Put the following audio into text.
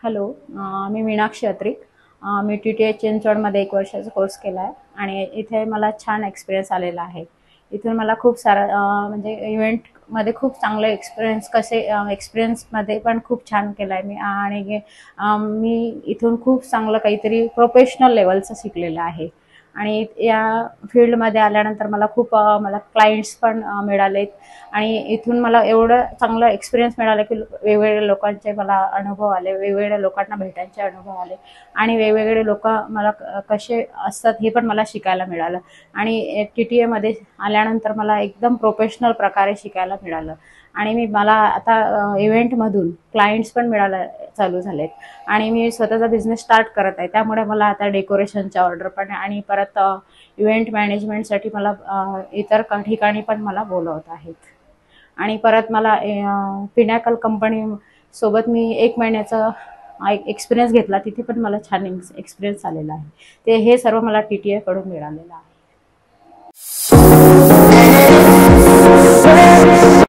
Hello. मी मीनाक्षी अत्रिक. मी TTI चिंचवडमध्ये 1 वर्षाचा course केला आहे आणि इथे मला छान एक्सपिरियन्स आलेला आहे. इथून मला खूप सारा म्हणजे इव्हेंटमध्ये खूप चांगले एक्सपिरियन्समध्ये पण खूप छान केला आहे मी आणि मी इथून खूप चांगलं काहीतरी प्रोफेशनल लेवलचं शिकलेलं आहे. आणि या फील्डमध्ये आल्यानंतर मला क्लायंट्स पण मिळालेत आणि इथून मला एवढं चांगलं एक्सपिरियन्स मिळाला की वेगवेगळ्या लोकांचे मला अनुभव आले, वेगवेगळ्या लोकांना भेटायचे अनुभव आले आणि वेगवेगळे लोक मला कसे असतात हे पण मला शिकायला मिळालं. आणि TTI मध्ये आल्यानंतर मला एकदम प्रोफेशनल प्रकारे शिकायला मिळालं आणि मला आता इव्हेंटमधून क्लायंट्स पण मिळायला चालू झालेत आणि मी स्वतःचा बिझनेस स्टार्ट करत आहे. त्यामुळे मला आता डेकोरेशनच्या ऑर्डर पण आणि परत इव्हेंट मॅनेजमेंटसाठी मला इतर ठिकाणी पण मला बोलवत आहेत. आणि परत मला पिनॅकल कंपनी सोबत मी 1 महिन्याचा एक्सपिरियन्स घेतला. तिथे पण मला छान एक्सपिरियन्स आलेला आहे. हे सर्व मला TTI कडून मिळालेलं आहे.